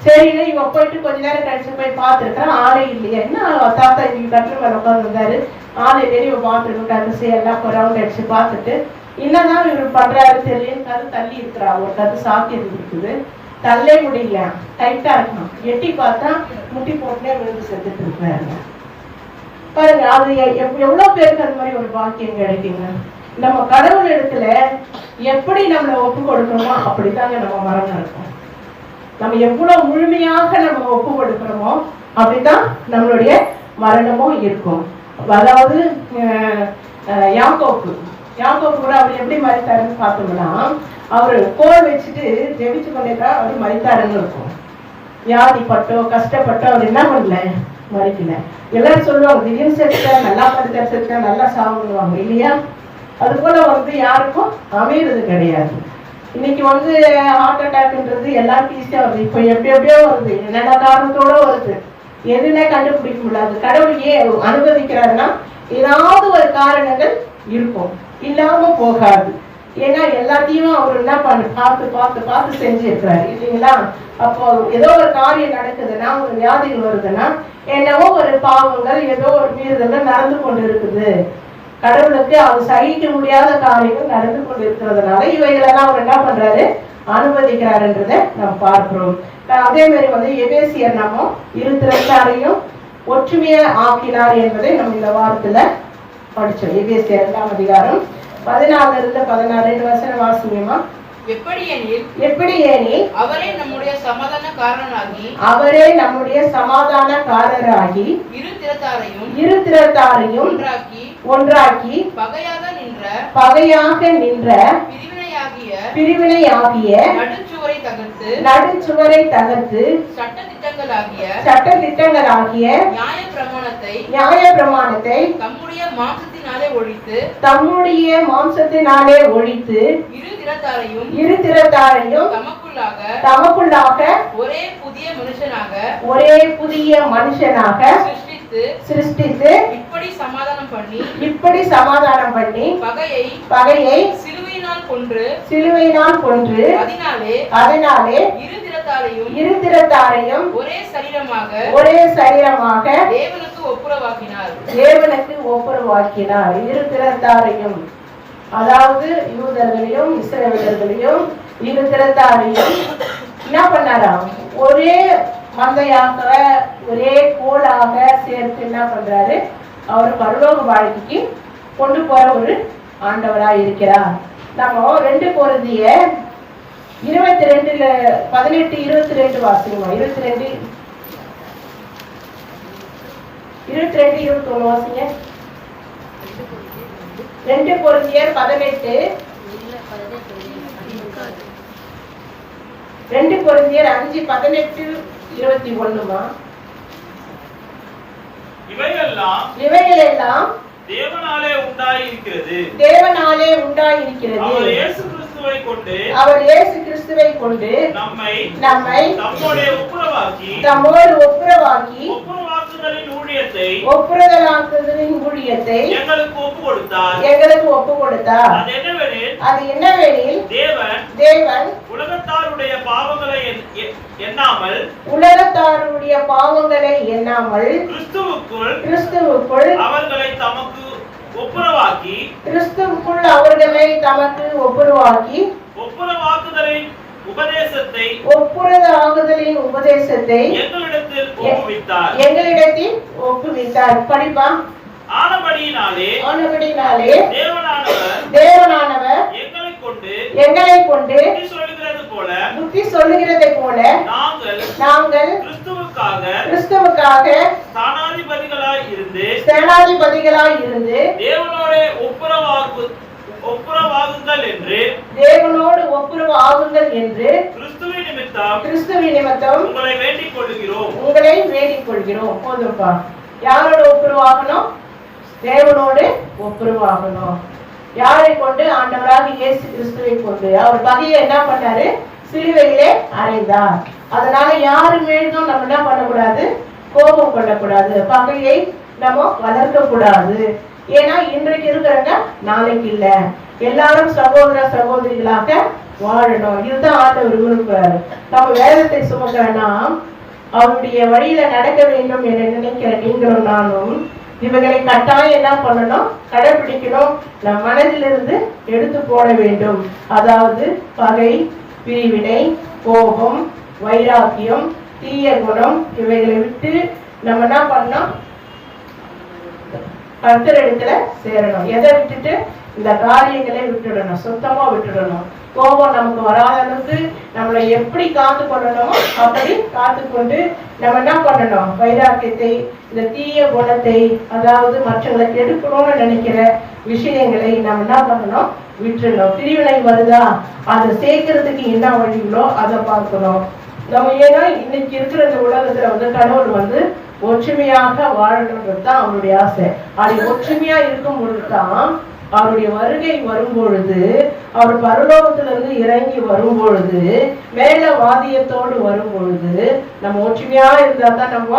சரின்னு இவன் போயிட்டு கொஞ்ச நேரம் கழிச்சு போய் பார்த்துருக்கான், ஆளே இல்லையா. என்ன தாத்தா இன்னைக்கு கட்டில் மேலே உட்காந்துருந்தாரு, ஆளை வெளியே பார்த்துருக்காரு, எல்லாம் ரவுண்ட் அடிச்சு பார்த்துட்டு என்னதான் இவர் பண்றாரு தெரியல, தள்ளி இருக்கிறா, ஒரு கது சாத்தி இருக்குது, தள்ளே முடியல, டைட்டா இருக்கணும். எட்டி பார்த்தா முட்டி போட்டுனே விழுந்து செத்துட்டு இருக்கிறாங்க. பாருங்க, அது எவ்வளவு பேருக்கு அது மாதிரி ஒரு பாக்கியம் கிடைக்குங்க. நம்ம கடவுள் இடத்துல எப்படி நம்மளை ஒப்பு கொடுக்கணுமோ அப்படித்தாங்க நம்ம மரணம் இருக்கும். நம்ம எவ்வளவு முழுமையாக நம்ம ஒப்பு கொடுக்கிறோமோ அப்படித்தான் நம்மளுடைய மரணமும் இருக்கும். அதாவது யாக்கோப்பு கூட அவர் எப்படி மரித்தாருன்னு பார்த்தோம்னா, அவர் கோல் வச்சுட்டு ஜெபிச்சு கொண்டேதான் அவர் மரித்தாருன்னு இருக்கும். வியாதிப்பட்டோ கஷ்டப்பட்டோ அவர் என்ன பண்ணல, மறிக்கல. எல்லாரும் சொல்லுவாங்க திடீர்னு செத்துட்டேன், நல்லா படுத்த செத்துட்டேன், நல்லா சாப்பிடுவாங்க இல்லையா. அது போல வந்து யாருக்கும் அமையிறது கிடையாது. இன்னைக்கு வந்து ஹார்ட் அட்டாக்ன்றது எல்லாருக்கும் ஈஸியா வருது. இப்போ எப்படியோ வருது, என்னென்ன காரணத்தோட வருது, எதுவுமே கண்டுபிடிக்க முடியாது. கடவுள் ஏன் அனுமதிக்கிறாருன்னா ஏதாவது ஒரு காரணங்கள் இருக்கும், இல்லாம போகாது. ஏன்னா எல்லாத்தையும் அவர் என்ன பார்த்து செஞ்சிருக்கிறாரு இல்லைங்களா. அப்போ ஏதோ ஒரு காரியம் நடக்குதுன்னா, ஒரு வியாதிகள் வருதுன்னா, என்னவோ ஒரு பாவங்கள் ஏதோ ஒரு மீறுதல் நடந்து கொண்டு இருக்குது. கடவுளுக்கு அவர் சகிக்க முடியாத காரியங்கள் நடந்து கொண்டு இருக்கிறதுனால இவைகளெல்லாம் அவர் என்ன பண்றாரு, அனுமதிக்கிறாருன்றதை நாம் பார்க்கிறோம். அதே மாதிரி வந்து எபேசியர் நாம இருத்திரத்தாரையும் ஒற்றுமையை ஆக்கினார் என்பதை நம்ம இந்த வாரத்துல படிச்சோம். எபேசியர் 2ஆம் அதிகாரம் 14-16 வசனம் வாசிங்கம்மா. எப்படி எனில் அவரே நம்முடைய சமாதானக்காரராகி இரு திறத்தாரையும் ஒன்றாக்கி பகையாக நின்ற பிரிவினையாகிய நடுச்சுவரை தகர்த்து சட்ட திட்டங்களாகிய நியாய பிரமாணத்தை தம்முடைய மாம்சத்தினாலே ஒழித்து இரு திறத்தாரையும் தமக்குள்ளாக ஒரே புதிய மனுஷனாக சிருஷ்டித்து இப்படி சமாதானம் பண்ணி பகையை சிலுவையினால் கொன்று அதனாலே இரு திறத்தாரையும் ஒரே சரீரமாக தேவனுக்கு ஒப்புரவாக்கினார். இரு திறத்தாரையும், அதாவது யூதர்களையும் இஸ்ரவேலர்களையும் இரு திறத்தாரையும் என்ன பண்ணாராம், ஒரே மந்தையாக ஒரே கோலாக சேர்த்து என்ன பண்றாரு, அவர் பரலோக வாழ்க்கைக்கு கொண்டு போற ஒரு ஆண்டவராக இருக்கிறார். நம்ம 2 கொரிந்தியர் 22:18-22 வாசிக்கணும். 22-21 வாசிங்க. 2 கொரிந்தியர் 18 2 கொரிந்தியர் 5:18-21 இவைகளெல்லாம் தேவனாலே உண்டாயிருக்கிறது. அவர் இயேசு கிறிஸ்துவை கொண்டு நம்மை தம்மோடு ஒப்புரவாக்கி ஒப்புரவாக்குதலின் ஊழியத்தை எங்களுக்கு ஒப்பு கொடுத்தார். அது என்னவெனில் தேவன் உலகத்தாருடைய பாவங்களை எண்ணாமல் கிறிஸ்துவுக்குள் அவர்களை தமக்கு ஒப்புரவாக்கி ஒப்புரவாக்குதலின் உபதேசத்தை எங்களிடத்தில் ஒப்புவித்தார். படிப்பா. ஆனபடியினாலே தேவனானவர் எங்களை கொண்டு புத்தி சொல்லுகிறதை போல நாங்கள் கிறிஸ்துவுக்காக ஸ்தானாதிபதிகளாய் இருந்து தேவனோடு ஒப்புரவாகுங்கள் என்று கிறிஸ்துவின் நிமித்தம் உங்களை வேண்டிக் கொள்கிறோம். போதும்பா. யாரோட ஒப்புரவாகணும்? தேவனோடு ஒப்புரவாகணும். யாரை கொண்டு? ஆண்டவராக இயேசு கிறிஸ்துவை கொண்டு. அவர் பகையை என்ன பண்ணாரு? சிலுவையிலே அறைந்தார். அதனால யாரு மேலும் நம்ம என்ன பண்ணக்கூடாது? கோபம் கொள்ளக்கூடாது. பகையை நம்ம வளர்க்க கூடாது. ஏன்னா இன்றைக்கு இருக்கிறவங்க நாளைக்கு இல்ல. எல்லாரும் சகோதர சகோதரிகளாக வாழணும். இதுதான் ஆண்டவர் விரும்புகிறாரு. நம்ம வேதத்தை சுமக்கிறனா அவருடைய வழியில நடக்க வேண்டும் என நினைக்கிற நீங்களும் நானும் இவர்களை கட்டாயம் என்ன பண்ணணும்? கடைபிடிக்கணும். நம் மனதிலிருந்து எடுத்து போட வேண்டும். அதாவது பகை, பிரிவினை, கோபம், வைராக்கியம், தீய குணம் இவைகளை விட்டு நம்ம என்ன பண்ணோம்? கர்த்தரிடத்துல சேரணும். எதை விட்டுட்டு? இந்த காரியங்களை விட்டுடணும். சுத்தமா விட்டுடணும். கோபம் நமக்கு வராத அளவுக்கு நம்மளை எப்படி காத்து கொள்ளணுமோ அப்படி காத்து கொண்டு நம்ம என்ன பண்ணணும்? வைராக்கியத்தை, இந்த தீய குணத்தை, அதாவது மற்றவங்களை எடுக்கணும்னு நினைக்கிற விஷயங்களை நம்ம என்ன பண்ணணும்? விட்டுடணும். பிரிவினை வருதா? அதை சேர்க்கறதுக்கு என்ன வழிகளோ அதை பார்க்கணும். நம்ம ஏன்னா இன்னைக்கு இருக்கிற இந்த உலகத்துல கடவுள் ஒற்றுமையாக வாழணுன்றது தான் அவருடைய ஆசை. அப்படி ஒற்றுமையா இருக்கும் பொழுதுதான் அவருடைய வருகை வரும்பொழுது, அவர் பரலோகத்திலிருந்து இறங்கி வரும்பொழுது, மேல வாதியத்தோடு வரும்பொழுது நம்ம ஒற்றுமையா இருந்தா தான் நம்ம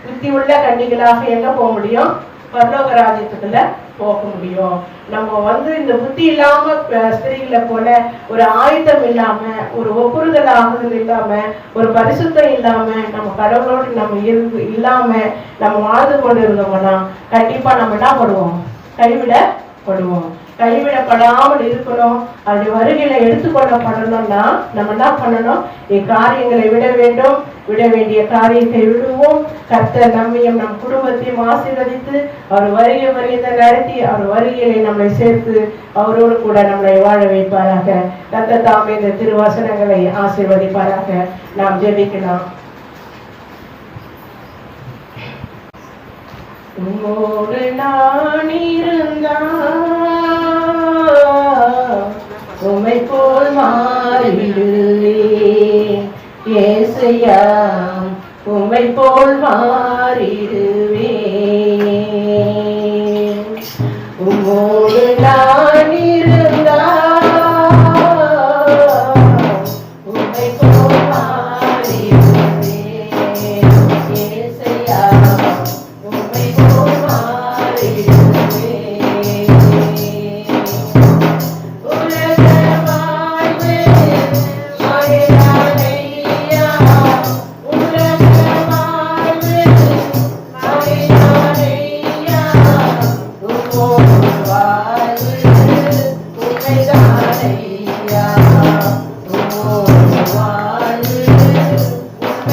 புத்தி உள்ள கன்னிகளாக எங்க போக முடியும்? பரலோக ராஜ்யத்துக்குள்ள போக முடியும். நம்ம இந்த புத்தி இல்லாம ஸ்திரீகளை போல ஒரு ஆயுதம் இல்லாம, ஒரு ஒப்புறுதல் ஆகுதல் இல்லாம, ஒரு பரிசுத்தம் இல்லாம, நம்ம கடவுளோடு நம்ம இல்லாம நம்ம வாழ்ந்து கொண்டு இருந்தோம்னா கண்டிப்பா நம்ம என்ன பண்ணுவோம்? கைவிடப்படுவோம். கைவிடப்படாமல் இருக்கணும். அவருடைய வருகையில எடுத்துக்கொள்ளப்படணும்னா நம்ம என்ன பண்ணணும்? காரியங்களை விட வேண்டும். விட வேண்டிய காரியத்தை விடுவோம். கர்த்தர் நம்மையும் நம் குடும்பத்தையும் ஆசீர்வதித்து அவர் வருகை நடத்தி அவர் வருகையிலே நம்மளை சேர்த்து அவரோடு கூட நம்மளை வாழ வைப்பாராக. கர்த்தர் தாமே இந்த திருவசனங்களை ஆசீர்வதிப்பாராக. நாம் ஜெபிக்கலாம். உம்மோடு நான் இருந்தால் உம்மை போல் மாறிடுவேன் ஏசையா, உம்மை போல் மாறிடுவேன். உம்மோடு நான் இருந்தால் உம்மை போல் மாறிடுவேன் ஏசையா, உம்மை போல் மாறிடுவேன். உலக வாழ்வு மறையானையா, உலக வாழ்வு மறையானையா, உம்மோடு வாழ்வு உண்மைதானையா, உம்மோடு வாழ்வு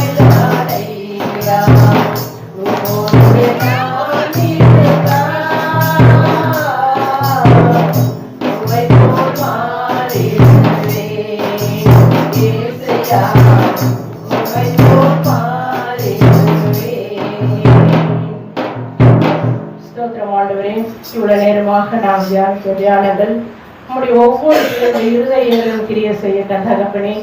உண்மைதானையா. உம்மோடு நான் இருந்தால் உம்மை போல் மாறிடுவேன் ஏசையா, உம்மை போல் மாறிடுவேன். ஸ்தோத்திரம் ஆண்டவரே. இவ்வளவு நேரமாக நாம் தியானித்த தியானங்கள் நம்முடைய ஒவ்வொரு இருதயங்களும் கிரிய செய்ய தகப்பனே,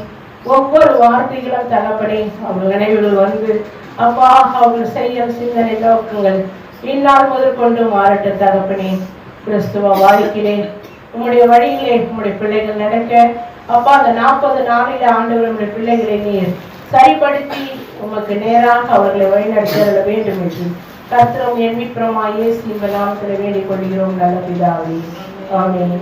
ஒவ்வொரு வார்த்தைகளும் தகப்பனே அவங்க நினைவுகள் அப்பா அவங்க செய்ய சிந்தனை நோக்கங்கள் இந்நாள் முதற்கொண்டு மாறட்ட தகப்பனே. கிறிஸ்துவ வாழ்க்கையிலே உம்முடைய வழியிலே உம்முடைய பிள்ளைகள் நடக்க அப்பா அந்த 40 நாளில ஆண்டவர் நம்முடைய பிள்ளைகளை நீர் சரிப்படுத்தி உமக்கு நேராக அவர்களை வழிநடத்த வேண்டும் என்று கர்த்தரும் எண்ணிப்புறமாயே இயேசு நாமத்தில் வேண்டிக் கொள்கிறோம் நல்ல பிதாவே. ஆமென்.